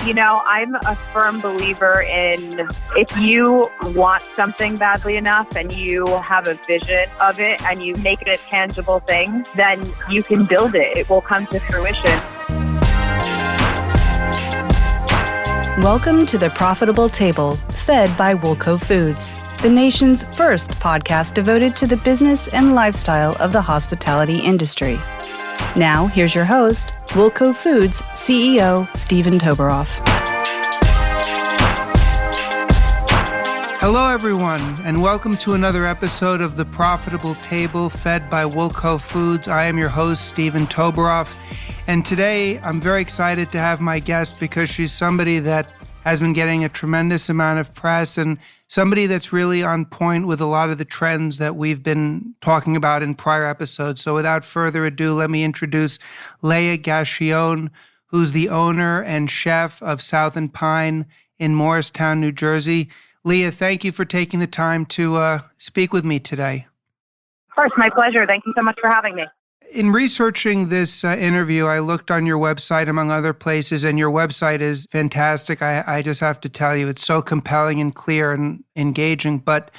I'm a firm believer in if you want something badly enough and you have a vision of it and you make it a tangible thing, then you can build it. It will come to fruition. Welcome to The Profitable Table, fed by Woolco Foods, the nation's first podcast devoted to the business and lifestyle of the hospitality industry. Now, here's your host, Woolco Foods CEO, Stephen Toberoff. Hello, everyone, and welcome to another episode of The Profitable Table, fed by Woolco Foods. I am your host, Stephen Toberoff, and today I'm very excited to have my guest because she's somebody that has been getting a tremendous amount of press and somebody that's really on point with a lot of the trends that we've been talking about in prior episodes. So without further ado, let me introduce Leia Gaccione, who's the owner and chef of South and Pine in Morristown, New Jersey. Leia, thank you for taking the time to speak with me today. Of course, my pleasure. Thank you so much for having me. In researching this interview, I looked on your website, among other places, and your website is fantastic. I just have to tell you, it's so compelling and clear and engaging. But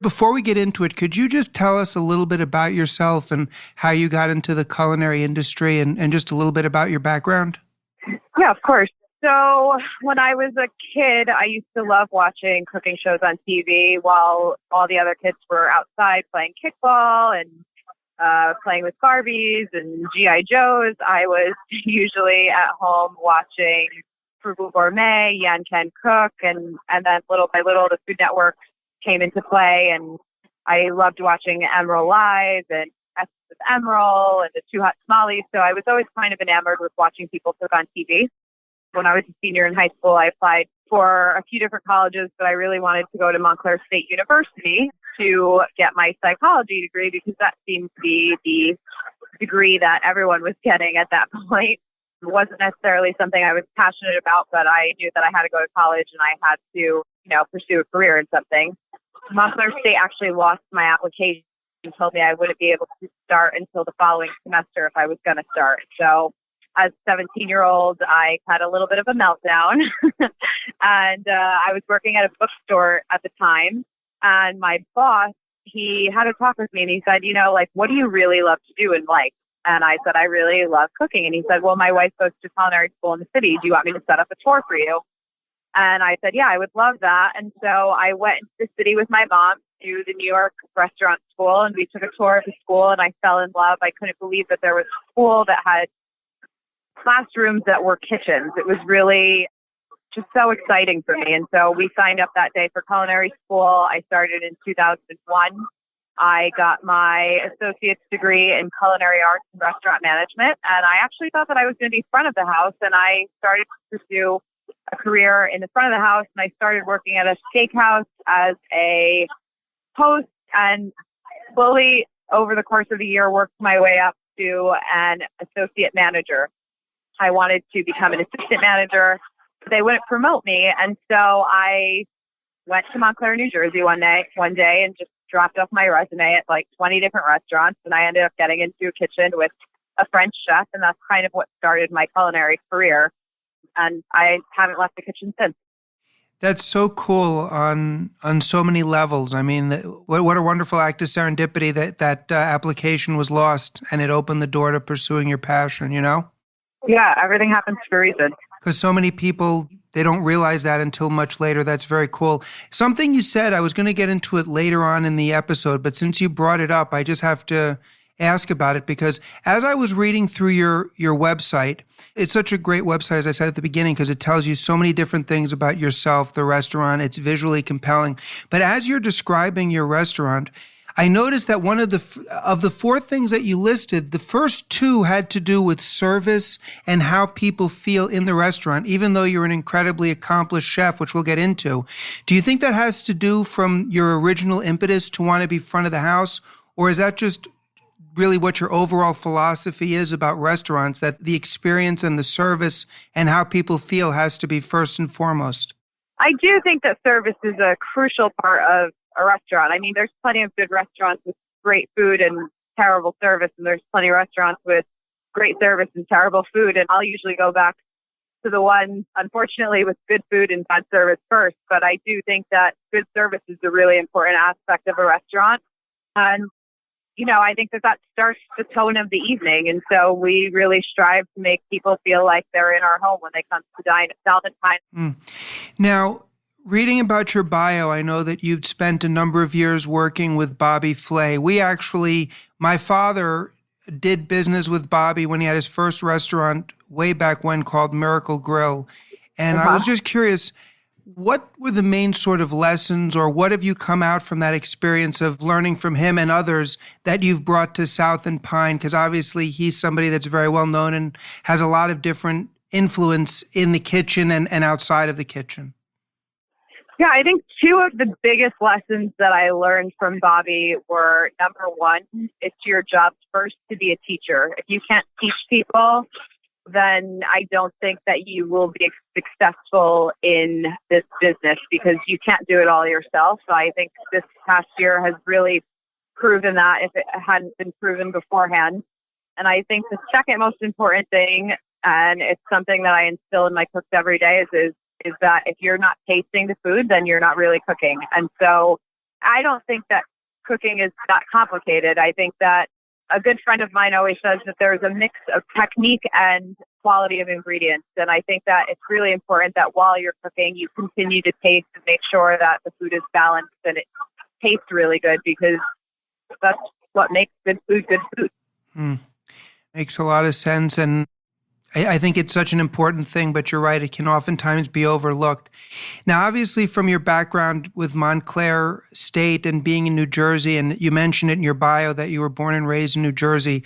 before we get into it, could you just tell us a little bit about yourself and how you got into the culinary industry and just a little bit about your background? Yeah, of course. So when I was a kid, I used to love watching cooking shows on TV while all the other kids were outside playing kickball and playing with Barbies and G.I. Joes. I was usually at home watching Frugal Gourmet, Yan Can Cook, and then little by little the Food Network came into play, and I loved watching Emerald Live and S with Emerald and the Too Hot Tamales. So I was always kind of enamored with watching people cook on TV. When I was a senior in high school, I applied for a few different colleges, but I really wanted to go to Montclair State University to get my psychology degree because that seemed to be the degree that everyone was getting at that point. It wasn't necessarily something I was passionate about, but I knew that I had to go to college and I had to, pursue a career in something. Montclair State actually lost my application and told me I wouldn't be able to start until the following semester if I was going to start. So as a 17-year-old, I had a little bit of a meltdown and I was working at a bookstore at the time. And my boss, he had a talk with me and he said, what do you really love to do in life? And I said, I really love cooking. And he said, well, my wife goes to culinary school in the city. Do you want me to set up a tour for you? And I said, yeah, I would love that. And so I went into the city with my mom to the New York restaurant school and we took a tour of the school and I fell in love. I couldn't believe that there was a school that had classrooms that were kitchens. It was really just so exciting for me. And so we signed up that day for culinary school. I started in 2001. I got my associate's degree in culinary arts and restaurant management. And I actually thought that I was going to be front of the house. And I started to pursue a career in the front of the house. And I started working at a steakhouse as a host and slowly over the course of the year worked my way up to an associate manager. I wanted to become an assistant manager. They wouldn't promote me. And so I went to Montclair, New Jersey one day and just dropped off my resume at like 20 different restaurants. And I ended up getting into a kitchen with a French chef. And that's kind of what started my culinary career. And I haven't left the kitchen since. That's so cool on so many levels. I mean, what a wonderful act of serendipity that application was lost and it opened the door to pursuing your passion, Yeah, everything happens for a reason. Because so many people, they don't realize that until much later. That's very cool. Something you said, I was going to get into it later on in the episode, but since you brought it up, I just have to ask about it because as I was reading through your website, it's such a great website, as I said at the beginning, because it tells you so many different things about yourself, the restaurant. It's visually compelling. But as you're describing your restaurant, I noticed that one of the four things that you listed, the first two had to do with service and how people feel in the restaurant, even though you're an incredibly accomplished chef, which we'll get into. Do you think that has to do from your original impetus to want to be front of the house, or is that just really what your overall philosophy is about restaurants, that the experience and the service and how people feel has to be first and foremost? I do think that service is a crucial part of a restaurant. I mean, there's plenty of good restaurants with great food and terrible service, and there's plenty of restaurants with great service and terrible food. And I'll usually go back to the ones, unfortunately, with good food and bad service first. But I do think that good service is a really important aspect of a restaurant. And, I think that starts the tone of the evening. And so we really strive to make people feel like they're in our home when they come to dine at Valentine. Now, reading about your bio, I know that you've spent a number of years working with Bobby Flay. My father did business with Bobby when he had his first restaurant way back when called Miracle Grill. And I was just curious, what were the main sort of lessons, or what have you come out from that experience of learning from him and others that you've brought to South and Pine? Because obviously he's somebody that's very well known and has a lot of different influence in the kitchen and outside of the kitchen. Yeah, I think two of the biggest lessons that I learned from Bobby were, number one, it's your job first to be a teacher. If you can't teach people, then I don't think that you will be successful in this business, because you can't do it all yourself. So I think this past year has really proven that, if it hadn't been proven beforehand. And I think the second most important thing, and it's something that I instill in my cooks every day, is that if you're not tasting the food, then you're not really cooking. And so I don't think that cooking is that complicated. I think that a good friend of mine always says that there's a mix of technique and quality of ingredients. And I think that it's really important that while you're cooking, you continue to taste and make sure that the food is balanced and it tastes really good, because that's what makes good food good food. Makes a lot of sense. And I think it's such an important thing, but you're right, it can oftentimes be overlooked. Now, obviously, from your background with Montclair State and being in New Jersey, and you mentioned it in your bio that you were born and raised in New Jersey,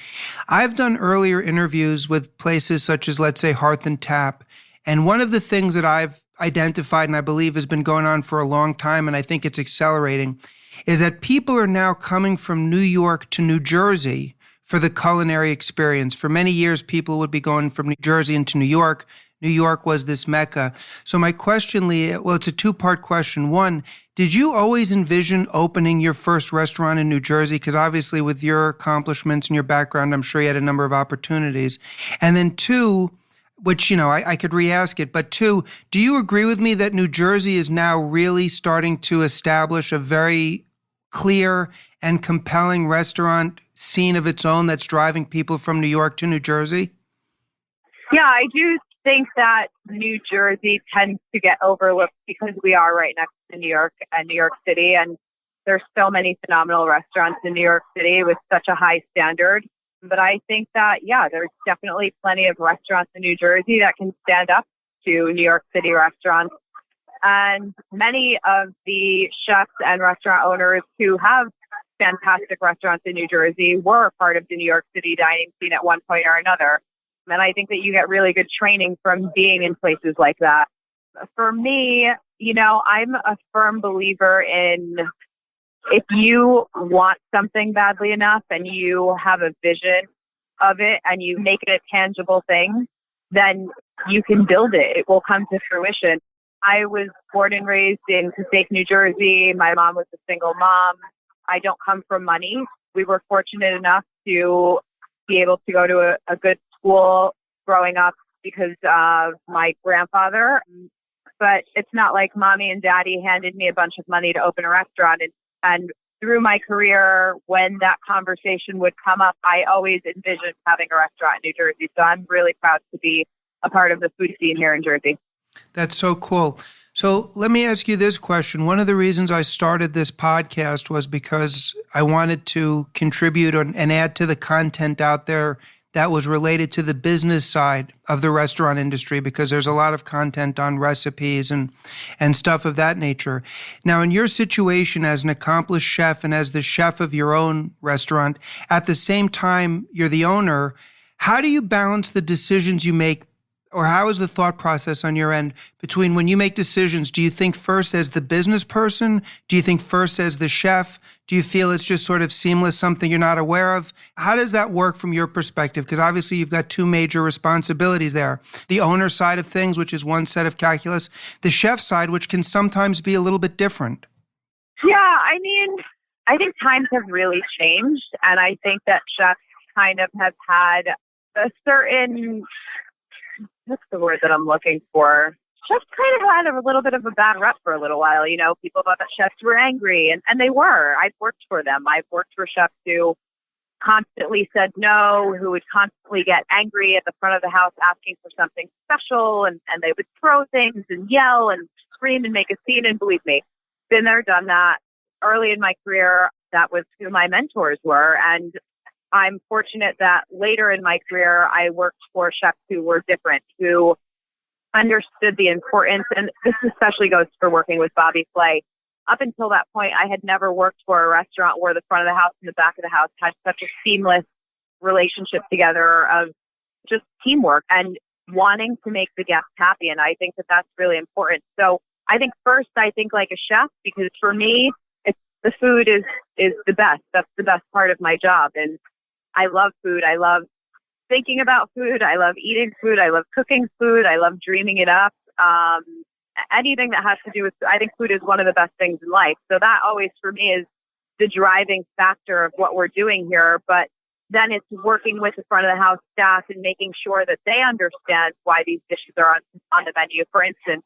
I've done earlier interviews with places such as, let's say, Hearth and Tap. And one of the things that I've identified, and I believe has been going on for a long time, and I think it's accelerating, is that people are now coming from New York to New Jersey for the culinary experience. For many years, people would be going from New Jersey into New York. New York was this mecca. So my question, Leia, well, it's a two-part question. One, did you always envision opening your first restaurant in New Jersey? Because obviously with your accomplishments and your background, I'm sure you had a number of opportunities. And then two, which, I could re-ask it, but two, do you agree with me that New Jersey is now really starting to establish a very clear and compelling restaurant scene of its own that's driving people from New York to New Jersey? Yeah, I do think that New Jersey tends to get overlooked because we are right next to New York and New York City. And there's so many phenomenal restaurants in New York City with such a high standard. But I think that, there's definitely plenty of restaurants in New Jersey that can stand up to New York City restaurants. And many of the chefs and restaurant owners who have fantastic restaurants in New Jersey were a part of the New York City dining scene at one point or another. And I think that you get really good training from being in places like that. For me, I'm a firm believer in, if you want something badly enough and you have a vision of it and you make it a tangible thing, then you can build it. It will come to fruition. I was born and raised in Passaic, New Jersey. My mom was a single mom. I don't come from money. We were fortunate enough to be able to go to a good school growing up because of my grandfather. But it's not like mommy and daddy handed me a bunch of money to open a restaurant. And through my career, when that conversation would come up, I always envisioned having a restaurant in New Jersey. So I'm really proud to be a part of the food scene here in Jersey. That's so cool. So let me ask you this question. One of the reasons I started this podcast was because I wanted to contribute and add to the content out there that was related to the business side of the restaurant industry, because there's a lot of content on recipes and stuff of that nature. Now, in your situation as an accomplished chef and as the chef of your own restaurant, at the same time you're the owner, how do you balance the decisions you make, or how is the thought process on your end between when you make decisions? Do you think first as the business person? Do you think first as the chef? Do you feel it's just sort of seamless, something you're not aware of? How does that work from your perspective? Because obviously you've got two major responsibilities there. The owner side of things, which is one set of calculus. The chef side, which can sometimes be a little bit different. Yeah, I think times have really changed. And I think that chefs kind of have had a certain what's the word that I'm looking for? Chefs kind of had a little bit of a bad rep for a little while. People thought that chefs were angry, and they were. I've worked for them. I've worked for chefs who constantly said no, who would constantly get angry at the front of the house asking for something special, and they would throw things and yell and scream and make a scene. And believe me, been there, done that. Early in my career, that was who my mentors were. And I'm fortunate that later in my career, I worked for chefs who were different, who understood the importance. And this especially goes for working with Bobby Flay. Up until that point, I had never worked for a restaurant where the front of the house and the back of the house had such a seamless relationship together of just teamwork and wanting to make the guests happy. And I think that that's really important. So I think first, I think like a chef, because for me, the food is the best. That's the best part of my job. And I love food. I love thinking about food. I love eating food. I love cooking food. I love dreaming it up. Anything that has to do with, I think food is one of the best things in life. So that always for me is the driving factor of what we're doing here. But then it's working with the front of the house staff and making sure that they understand why these dishes are on the menu. For instance,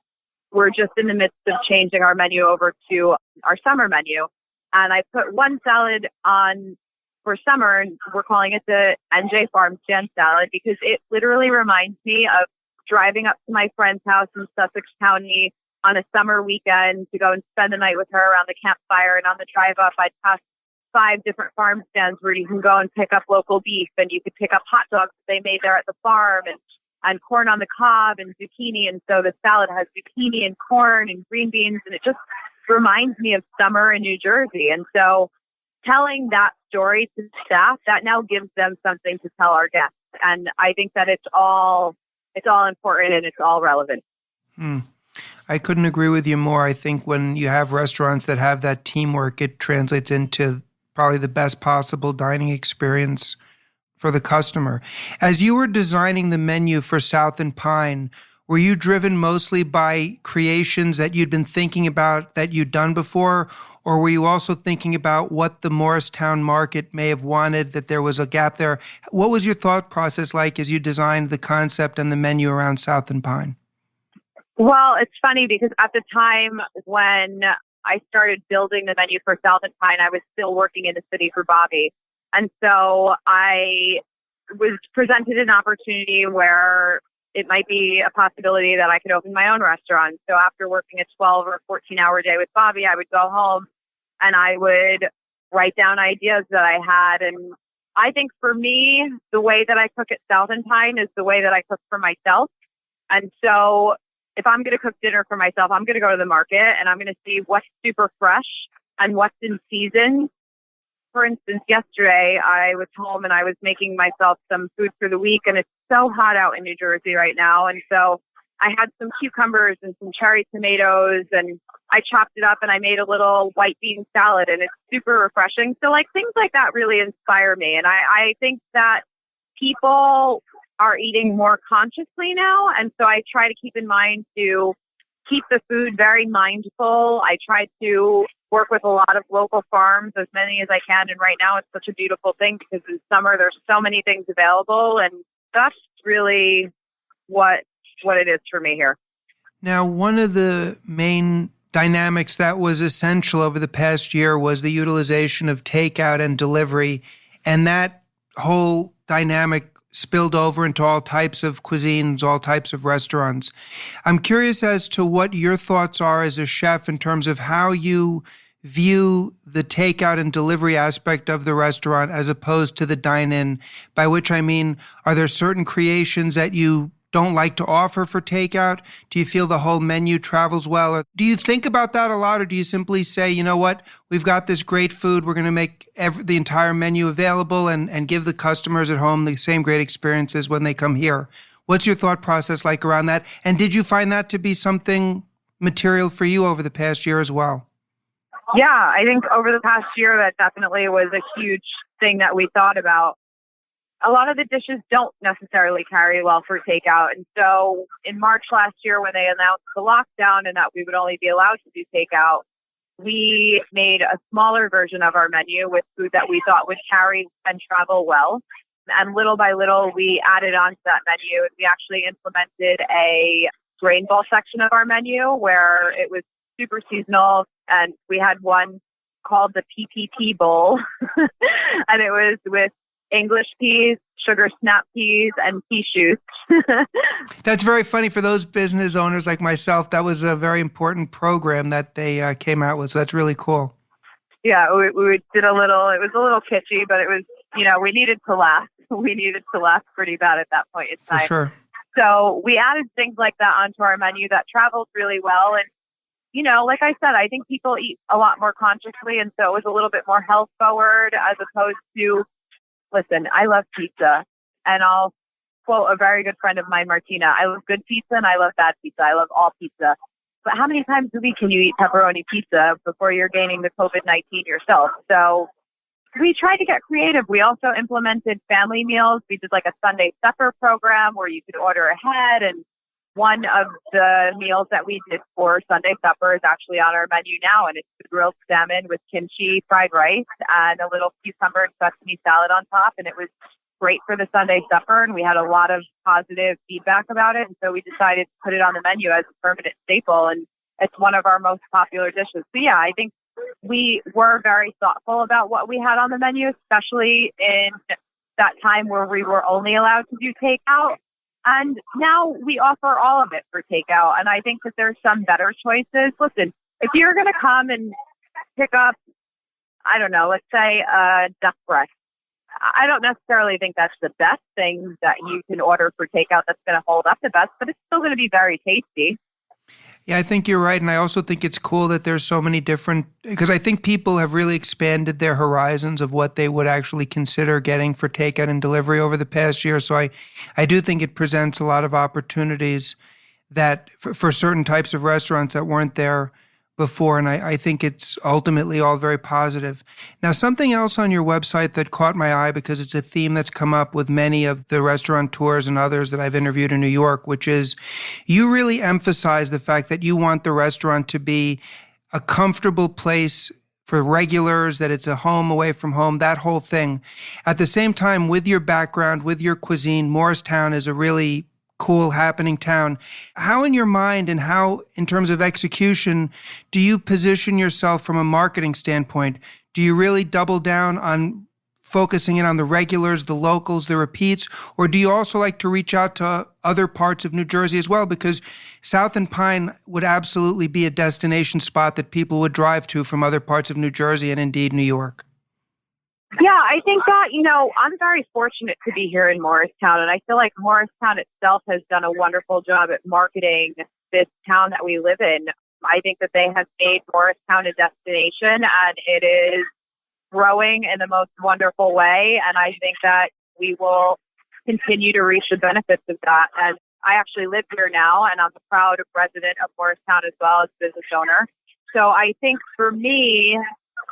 we're just in the midst of changing our menu over to our summer menu. And I put one salad on for summer, and we're calling it the NJ Farm Stand Salad because it literally reminds me of driving up to my friend's house in Sussex County on a summer weekend to go and spend the night with her around the campfire. And on the drive up, I'd pass 5 different farm stands where you can go and pick up local beef, and you could pick up hot dogs that they made there at the farm, and corn on the cob and zucchini. And so the salad has zucchini and corn and green beans, and it just reminds me of summer in New Jersey. And so telling that story to staff, that now gives them something to tell our guests. And I think that it's all important and it's all relevant. I couldn't agree with you more. I think when you have restaurants that have that teamwork, it translates into probably the best possible dining experience for the customer. As you were designing the menu for South and Pine, were you driven mostly by creations that you'd been thinking about that you'd done before, or were you also thinking about what the Morristown market may have wanted, that there was a gap there? What was your thought process like as you designed the concept and the menu around South and Pine? Well, it's funny because at the time when I started building the menu for South and Pine, I was still working in the city for Bobby. And so I was presented an opportunity where it might be a possibility that I could open my own restaurant. So after working a 12 or 14-hour day with Bobby, I would go home and I would write down ideas that I had. And I think for me, the way that I cook at South and Pine is the way that I cook for myself. And so if I'm going to cook dinner for myself, I'm going to go to the market and I'm going to see what's super fresh and what's in season. For instance, yesterday I was home and I was making myself some food for the week, and it's so hot out in New Jersey right now. And so I had some cucumbers and some cherry tomatoes, and I chopped it up and I made a little white bean salad, and it's super refreshing. So like things like that really inspire me. And I think that people are eating more consciously now. And so I try to keep in mind to keep the food very mindful. I try to work with a lot of local farms, as many as I can. And right now it's such a beautiful thing because in summer there's so many things available. And that's really what it is for me here. Now, one of the main dynamics that was essential over the past year was the utilization of takeout and delivery. And that whole dynamic spilled over into all types of cuisines, all types of restaurants. I'm curious as to what your thoughts are as a chef in terms of how you view the takeout and delivery aspect of the restaurant as opposed to the dine-in, by which I mean, are there certain creations that you don't like to offer for takeout? Do you feel the whole menu travels well? Or do you think about that a lot, or do you simply say, you know what, we've got this great food, we're going to make the entire menu available and give the customers at home the same great experiences when they come here? What's your thought process like around that? And did you find that to be something material for you over the past year as well? Yeah, I think over the past year, that definitely was a huge thing that we thought about. A lot of the dishes don't necessarily carry well for takeout. And so in March last year, when they announced the lockdown and that we would only be allowed to do takeout, we made a smaller version of our menu with food that we thought would carry and travel well. And little by little, we added on to that menu. We actually implemented a grain bowl section of our menu where it was super seasonal. And we had one called the PPP bowl. And it was with English peas, sugar snap peas, and pea shoots. That's very funny for those business owners like myself. That was a very important program that they came out with. So that's really cool. Yeah, we did a little, it was a little kitschy, but it was, we needed to laugh. We needed to laugh pretty bad at that point in time. For sure. So we added things like that onto our menu that traveled really well. And, like I said, I think people eat a lot more consciously. And so it was a little bit more health forward as opposed to, listen, I love pizza. And I'll quote a very good friend of mine, Martina. I love good pizza and I love bad pizza. I love all pizza. But how many times a week can you eat pepperoni pizza before you're gaining the COVID-19 yourself? So we tried to get creative. We also implemented family meals. We did like a Sunday supper program where you could order ahead. And one of the meals that we did for Sunday supper is actually on our menu now. And it's the grilled salmon with kimchi fried rice and a little cucumber and sesame salad on top. And it was great for the Sunday supper. And we had a lot of positive feedback about it. And so we decided to put it on the menu as a permanent staple. And it's one of our most popular dishes. So yeah, I think we were very thoughtful about what we had on the menu, especially in that time where we were only allowed to do takeout. And now we offer all of it for takeout. And I think that there's some better choices. Listen, if you're going to come and pick up, I don't know, let's say duck breast, I don't necessarily think that's the best thing that you can order for takeout that's going to hold up the best, but it's still going to be very tasty. Yeah, I think you're right. And I also think it's cool that there's so many different, because I think people have really expanded their horizons of what they would actually consider getting for takeout and delivery over the past year. So I do think it presents a lot of opportunities that for certain types of restaurants that weren't there before. And I think it's ultimately all very positive. Now, something else on your website that caught my eye, because it's a theme that's come up with many of the restaurateurs and others that I've interviewed in New York, which is you really emphasize the fact that you want the restaurant to be a comfortable place for regulars, that it's a home away from home, that whole thing. At the same time, with your background, with your cuisine, Morristown is a really cool, happening town. How in your mind and how in terms of execution do you position yourself from a marketing standpoint? Do you really double down on focusing in on the regulars, the locals, the repeats, or do you also like to reach out to other parts of New Jersey as well? Because South and Pine would absolutely be a destination spot that people would drive to from other parts of New Jersey and indeed New York. Yeah, I think that, I'm very fortunate to be here in Morristown, and I feel like Morristown itself has done a wonderful job at marketing this town that we live in. I think that they have made Morristown a destination, and it is growing in the most wonderful way, and I think that we will continue to reap the benefits of that. And I actually live here now, and I'm a proud resident of Morristown as well as a business owner. So I think for me,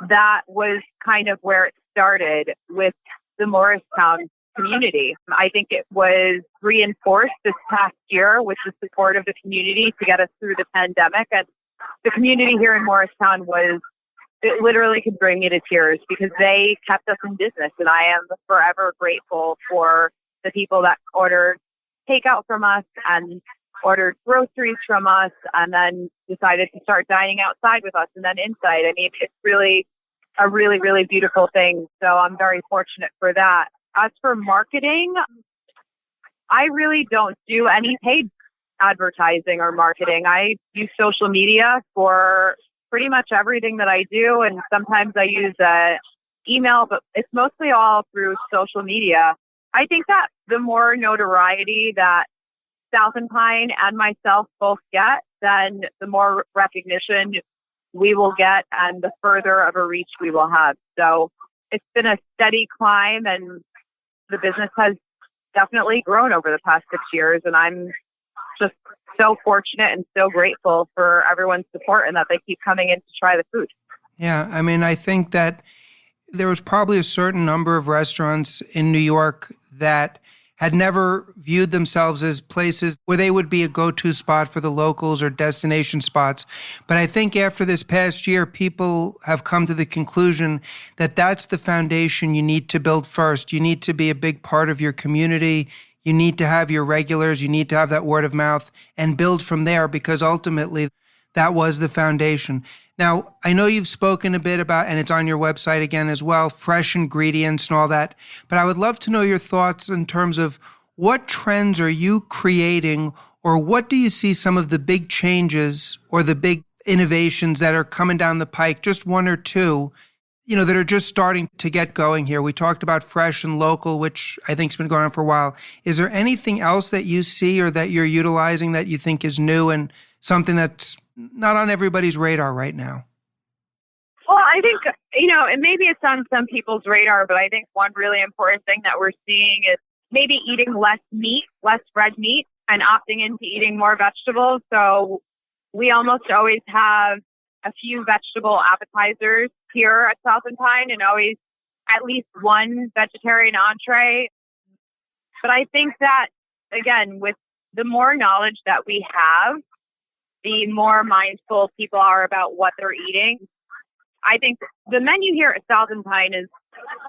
that was kind of where it started with the Morristown community. I think it was reinforced this past year with the support of the community to get us through the pandemic. And the community here in Morristown it literally could bring me to tears because they kept us in business. And I am forever grateful for the people that ordered takeout from us and ordered groceries from us and then decided to start dining outside with us and then inside. I mean, it's really a really, really beautiful thing. So I'm very fortunate for that. As for marketing, I really don't do any paid advertising or marketing. I use social media for pretty much everything that I do. And sometimes I use email, but it's mostly all through social media. I think that the more notoriety that South and Pine and myself both get, then the more recognition we will get and the further of a reach we will have. So it's been a steady climb and the business has definitely grown over the past 6 years. And I'm just so fortunate and so grateful for everyone's support and that they keep coming in to try the food. Yeah, I mean, I think that there was probably a certain number of restaurants in New York that had never viewed themselves as places where they would be a go-to spot for the locals or destination spots. But I think after this past year, people have come to the conclusion that that's the foundation you need to build first. You need to be a big part of your community. You need to have your regulars. You need to have that word of mouth and build from there, because ultimately that was the foundation. Now, I know you've spoken a bit about, and it's on your website again as well, fresh ingredients and all that, but I would love to know your thoughts in terms of what trends are you creating, or what do you see some of the big changes or the big innovations that are coming down the pike, just one or two, that are just starting to get going here. We talked about fresh and local, which I think has been going on for a while. Is there anything else that you see or that you're utilizing that you think is new and something that's not on everybody's radar right now? Well, I think, and maybe it's on some people's radar, but I think one really important thing that we're seeing is maybe eating less meat, less red meat, and opting into eating more vegetables. So we almost always have a few vegetable appetizers here at South and Pine, and always at least one vegetarian entree. But I think that, again, with the more knowledge that we have, the more mindful people are about what they're eating. I think the menu here at South and Pine is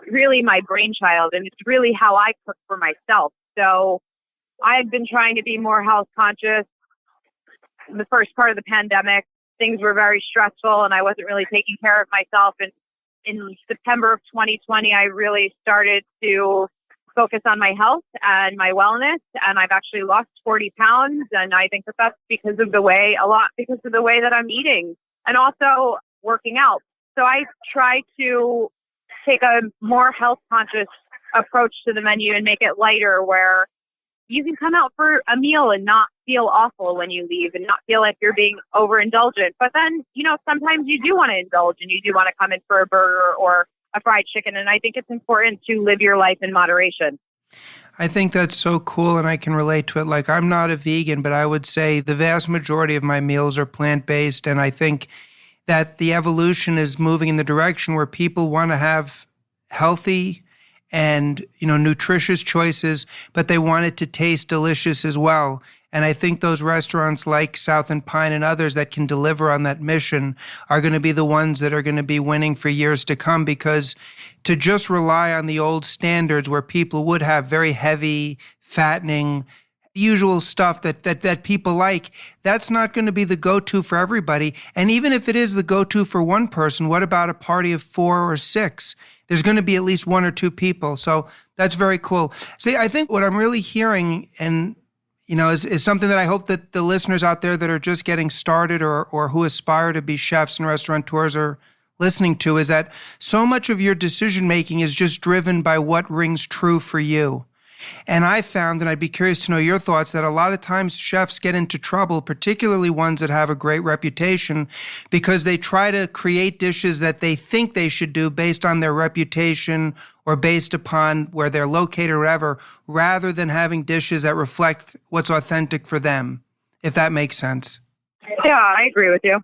really my brainchild, and it's really how I cook for myself. So I've been trying to be more health conscious. In the first part of the pandemic, things were very stressful, and I wasn't really taking care of myself. And in September of 2020, I really started to focus on my health and my wellness, and I've actually lost 40 pounds. And I think that that's because of the way that I'm eating and also working out. So I try to take a more health conscious approach to the menu and make it lighter, where you can come out for a meal and not feel awful when you leave and not feel like you're being overindulgent. But then, sometimes you do want to indulge and you do want to come in for a burger or a fried chicken. And I think it's important to live your life in moderation. I think that's so cool, and I can relate to it. Like, I'm not a vegan, but I would say the vast majority of my meals are plant-based, and I think that the evolution is moving in the direction where people want to have healthy and, nutritious choices, but they want it to taste delicious as well. And I think those restaurants like South and Pine and others that can deliver on that mission are going to be the ones that are going to be winning for years to come, because to just rely on the old standards where people would have very heavy, fattening, usual stuff that people like, that's not going to be the go-to for everybody. And even if it is the go-to for one person, what about a party of 4 or 6? There's going to be at least 1 or 2 people. So that's very cool. See, I think what I'm really hearing and is something that I hope that the listeners out there that are just getting started or who aspire to be chefs and restaurateurs are listening to, is that so much of your decision-making is just driven by what rings true for you. And I found, and I'd be curious to know your thoughts, that a lot of times chefs get into trouble, particularly ones that have a great reputation, because they try to create dishes that they think they should do based on their reputation or based upon where they're located or whatever, rather than having dishes that reflect what's authentic for them, if that makes sense. Yeah, I agree with you.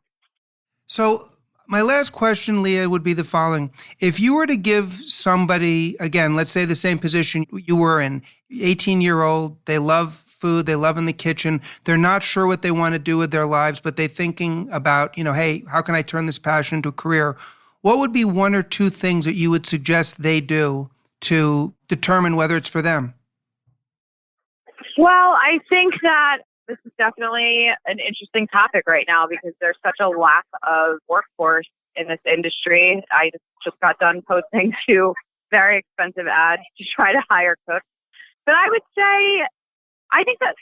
So my last question, Leia, would be the following. If you were to give somebody, again, let's say the same position you were in, 18-year-old, they love food, they love in the kitchen, they're not sure what they want to do with their lives, but they're thinking about, hey, how can I turn this passion into a career? What would be 1 or 2 things that you would suggest they do to determine whether it's for them? Well, I think that this is definitely an interesting topic right now because there's such a lack of workforce in this industry. I just got done posting 2 very expensive ads to try to hire cooks. But I would say, I think that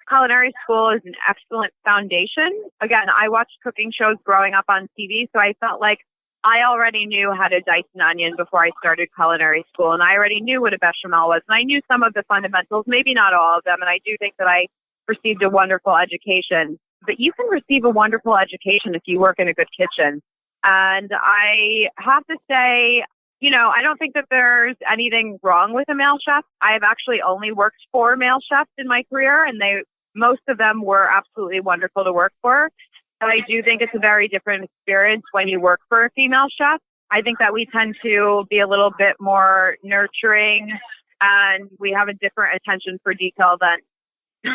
culinary school is an excellent foundation. Again, I watched cooking shows growing up on TV, so I felt like I already knew how to dice an onion before I started culinary school, and I already knew what a bechamel was, and I knew some of the fundamentals, maybe not all of them, and I do think that I received a wonderful education. But you can receive a wonderful education if you work in a good kitchen. And I have to say, I don't think that there's anything wrong with a male chef. I have actually only worked for male chefs in my career, and most of them were absolutely wonderful to work for. But I do think it's a very different experience when you work for a female chef. I think that we tend to be a little bit more nurturing and we have a different attention for detail than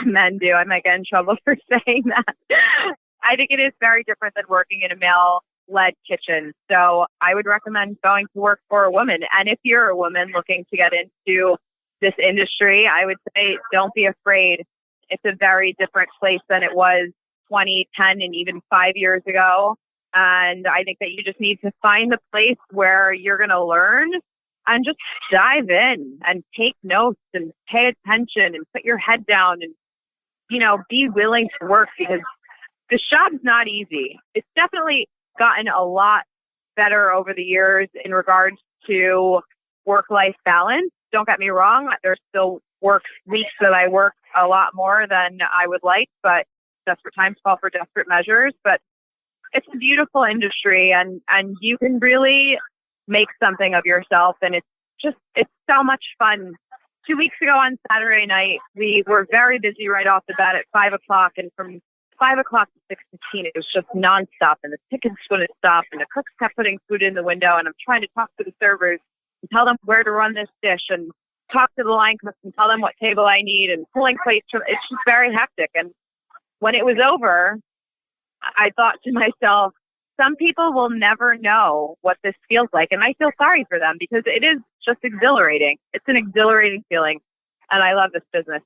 men do. I might get in trouble for saying that. I think it is very different than working in a male-led kitchen. So I would recommend going to work for a woman. And if you're a woman looking to get into this industry, I would say don't be afraid. It's a very different place than it was 20, 10, and even 5 years ago. And I think that you just need to find the place where you're going to learn and just dive in and take notes and pay attention and put your head down and, be willing to work, because the job's not easy. It's definitely gotten a lot better over the years in regards to work-life balance. Don't get me wrong. There's still weeks that I work a lot more than I would like, but desperate times call for desperate measures. But it's a beautiful industry, and you can really make something of yourself. And it's so much fun. 2 weeks ago on Saturday night, we were very busy right off the bat at 5 o'clock. And from 5 o'clock to 6:15, it was just nonstop. And the tickets wouldn't stop. And the cooks kept putting food in the window. And I'm trying to talk to the servers and tell them where to run this dish, and talk to the line cooks and tell them what table I need, and pulling plates from. It's just very hectic. And when it was over, I thought to myself, some people will never know what this feels like. And I feel sorry for them, because it is just exhilarating. It's an exhilarating feeling. And I love this business.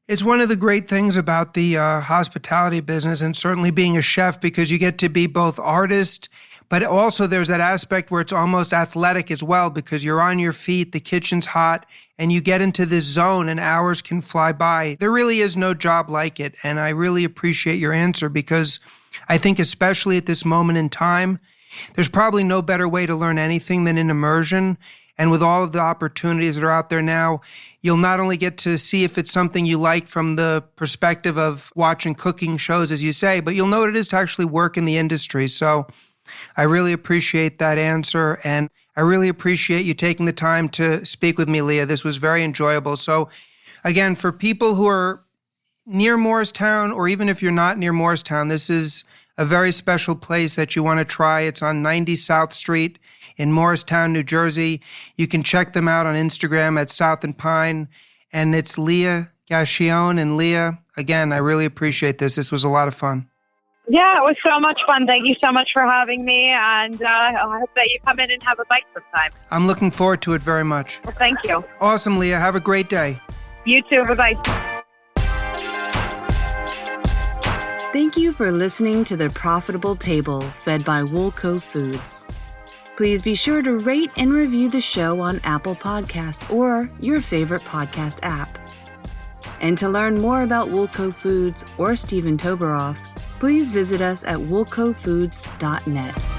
It's one of the great things about the hospitality business, and certainly being a chef, because you get to be both artist, but also there's that aspect where it's almost athletic as well, because you're on your feet, the kitchen's hot, and you get into this zone and hours can fly by. There really is no job like it. And I really appreciate your answer, because I think especially at this moment in time, there's probably no better way to learn anything than in immersion. And with all of the opportunities that are out there now, you'll not only get to see if it's something you like from the perspective of watching cooking shows, as you say, but you'll know what it is to actually work in the industry. So I really appreciate that answer. And I really appreciate you taking the time to speak with me, Leia. This was very enjoyable. So again, for people who are near Morristown, or even if you're not near Morristown, this is a very special place that you want to try. It's on 90 South Street in Morristown, New Jersey. You can check them out on Instagram at South and Pine. And it's Leia Gaccione. And Leia, again, I really appreciate this. This was a lot of fun. Yeah, it was so much fun. Thank you so much for having me. And I hope that you come in and have a bite sometime. I'm looking forward to it very much. Well, thank you. Awesome, Leia. Have a great day. You too. Bye-bye. Thank you for listening to The Profitable Table, fed by Woolco Foods. Please be sure to rate and review the show on Apple Podcasts or your favorite podcast app. And to learn more about Woolco Foods or Stephen Toberoff, please visit us at woolcofoods.net.